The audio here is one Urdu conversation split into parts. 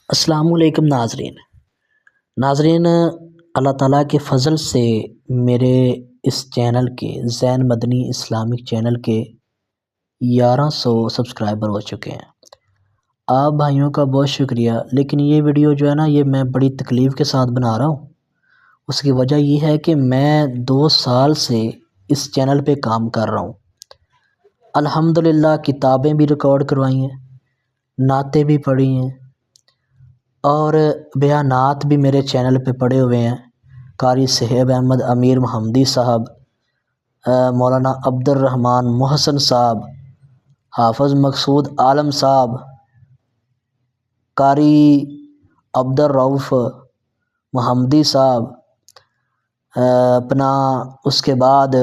السلام علیکم ناظرین اللہ تعالیٰ کے فضل سے میرے اس چینل کے زین مدنی اسلامک چینل کے 1100 سبسکرائبر ہو چکے ہیں۔ آپ بھائیوں کا بہت شکریہ، لیکن یہ ویڈیو جو ہے نا، یہ میں بڑی تکلیف کے ساتھ بنا رہا ہوں۔ اس کی وجہ یہ ہے کہ میں 2 سال سے اس چینل پہ کام کر رہا ہوں۔ الحمدللہ کتابیں بھی ریکارڈ کروائی ہیں، نعتیں بھی پڑھی ہیں اور بیانات بھی میرے چینل پہ پڑے ہوئے ہیں۔ قاری صہیب احمد امیر محمدی صاحب، مولانا عبد الرحمن محسن صاحب، حافظ مقصود عالم صاحب، قاری عبد الرؤف محمدی صاحب، اس کے بعد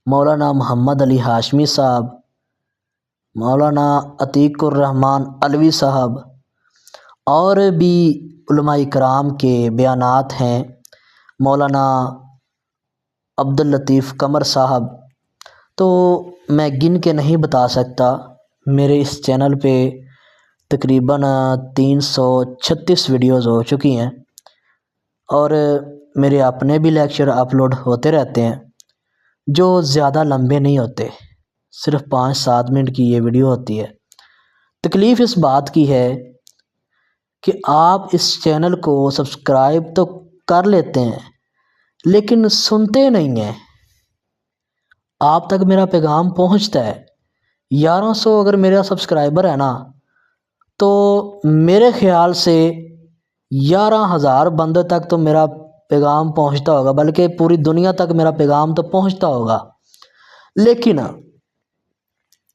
مولانا محمد علی ہاشمی صاحب، مولانا عتیق الرحمن علوی صاحب اور بھی علماء کرام کے بیانات ہیں، مولانا عبد اللطیف قمر صاحب۔ تو میں گن کے نہیں بتا سکتا، میرے اس چینل پہ تقریباً 336 ویڈیوز ہو چکی ہیں اور میرے اپنے بھی لیکچر اپلوڈ ہوتے رہتے ہیں جو زیادہ لمبے نہیں ہوتے، صرف 5-7 منٹ کی یہ ویڈیو ہوتی ہے۔ تکلیف اس بات کی ہے کہ آپ اس چینل کو سبسکرائب تو کر لیتے ہیں لیکن سنتے نہیں ہیں۔ آپ تک میرا پیغام پہنچتا ہے، 1100 اگر میرا سبسکرائبر ہے نا، تو میرے خیال سے 11,000 بندے تک تو میرا پیغام پہنچتا ہوگا، بلکہ پوری دنیا تک میرا پیغام تو پہنچتا ہوگا۔ لیکن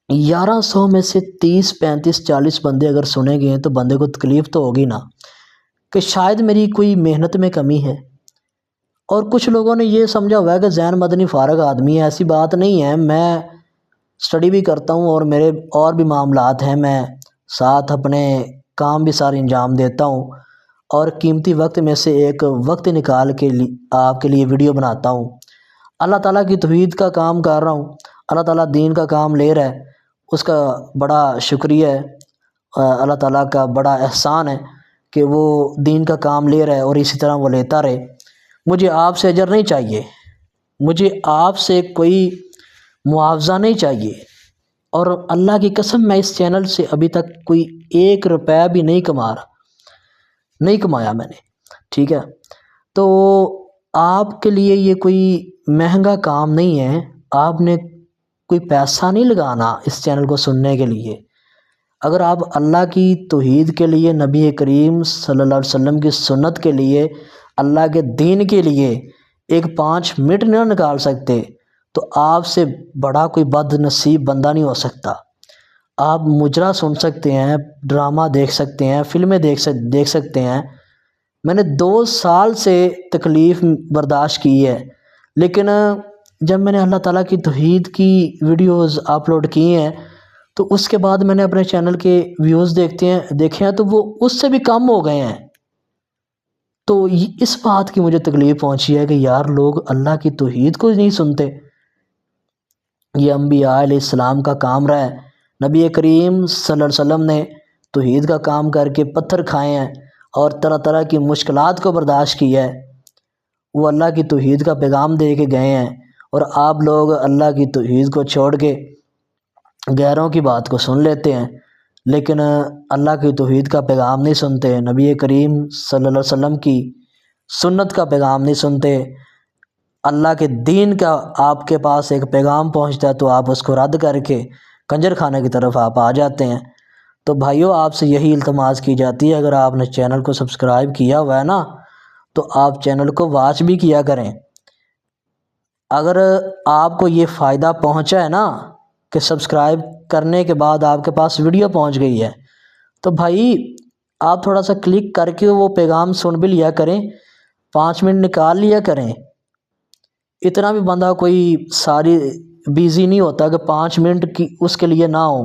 1100 میں سے 30 35 40 بندے اگر سنے گئے تو بندے کو تکلیف تو ہوگی نا، کہ شاید میری کوئی محنت میں کمی ہے۔ اور کچھ لوگوں نے یہ سمجھا ہوا ہے کہ زین مدنی فارغ آدمی ہے، ایسی بات نہیں ہے۔ میں اسٹڈی بھی کرتا ہوں اور میرے اور بھی معاملات ہیں، میں ساتھ اپنے کام بھی سارے انجام دیتا ہوں اور قیمتی وقت میں سے ایک وقت نکال کے آپ کے لیے ویڈیو بناتا ہوں۔ اللہ تعالیٰ کی توحید کا کام کر رہا ہوں، اللہ تعالیٰ دین کا کام لے رہا ہے، اس کا بڑا شکریہ ہے۔ اللہ تعالیٰ کا بڑا احسان ہے کہ وہ دین کا کام لے رہا ہے اور اسی طرح وہ لیتا رہے۔ مجھے آپ سے اجر نہیں چاہیے، مجھے آپ سے کوئی معاوضہ نہیں چاہیے، اور اللہ کی قسم میں اس چینل سے ابھی تک کوئی 1 روپیہ بھی نہیں کمایا میں نے، ٹھیک ہے؟ تو آپ کے لیے یہ کوئی مہنگا کام نہیں ہے، آپ نے کوئی پیسہ نہیں لگانا اس چینل کو سننے کے لیے۔ اگر آپ اللہ کی توحید کے لیے، نبی کریم صلی اللہ علیہ وسلم کی سنت کے لیے، اللہ کے دین کے لیے ایک 5 منٹ نہ نکال سکتے تو آپ سے بڑا کوئی بد نصیب بندہ نہیں ہو سکتا۔ آپ مجرا سن سکتے ہیں، ڈرامہ دیکھ سکتے ہیں، فلمیں دیکھ سکتے ہیں۔ میں نے 2 سال سے تکلیف برداشت کی ہے، لیکن جب میں نے اللہ تعالیٰ کی توحید کی ویڈیوز اپلوڈ کی ہیں تو اس کے بعد میں نے اپنے چینل کے ویوز دیکھے ہیں تو وہ اس سے بھی کم ہو گئے ہیں۔ تو اس بات کی مجھے تکلیف پہنچی ہے کہ یار لوگ اللہ کی توحید کو نہیں سنتے۔ یہ انبیاء علیہ السلام کا کام رہا ہے، نبی کریم صلی اللہ علیہ وسلم نے توحید کا کام کر کے پتھر کھائے ہیں اور طرح طرح کی مشکلات کو برداشت کیا ہے، وہ اللہ کی توحید کا پیغام دے کے گئے ہیں، اور آپ لوگ اللہ کی توحید کو چھوڑ کے غیروں کی بات کو سن لیتے ہیں، لیکن اللہ کی توحید کا پیغام نہیں سنتے، نبی کریم صلی اللہ علیہ وسلم کی سنت کا پیغام نہیں سنتے۔ اللہ کے دین کا آپ کے پاس ایک پیغام پہنچتا ہے تو آپ اس کو رد کر کے کنجر خانے کی طرف آپ آ جاتے ہیں۔ تو بھائیو، آپ سے یہی التماس کی جاتی ہے، اگر آپ نے چینل کو سبسکرائب کیا ہوا ہے نا تو آپ چینل کو واچ بھی کیا کریں۔ اگر آپ کو یہ فائدہ پہنچا ہے نا کہ سبسکرائب کرنے کے بعد آپ کے پاس ویڈیو پہنچ گئی ہے، تو بھائی آپ تھوڑا سا کلک کر کے وہ پیغام سن بھی لیا کریں، 5 منٹ نکال لیا کریں۔ اتنا بھی بندہ کوئی ساری بیزی نہیں ہوتا کہ 5 منٹ کی اس کے لیے نہ ہو۔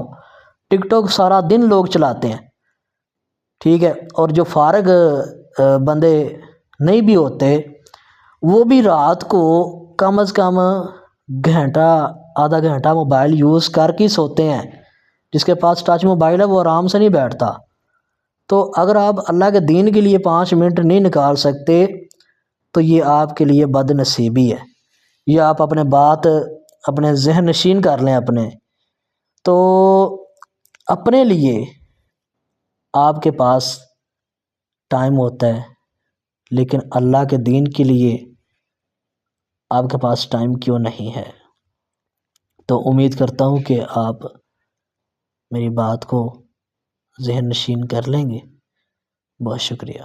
ٹک ٹاک سارا دن لوگ چلاتے ہیں، ٹھیک ہے؟ اور جو فارغ بندے نہیں بھی ہوتے وہ بھی رات کو کم از کم گھنٹہ آدھا گھنٹہ موبائل یوز کر کے سوتے ہیں۔ جس کے پاس ٹچ موبائل ہے وہ آرام سے نہیں بیٹھتا، تو اگر آپ اللہ کے دین کے لیے 5 منٹ نہیں نکال سکتے تو یہ آپ کے لیے بد نصیبی ہے. یہ آپ اپنے ذہن نشین کر لیں اپنے. تو اپنے لیے آپ کے پاس ٹائم ہوتا ہے، لیکن اللہ کے دین کے لیے آپ کے پاس ٹائم کیوں نہیں ہے؟ تو امید کرتا ہوں کہ آپ میری بات کو ذہن نشین کر لیں گے. بہت شکریہ.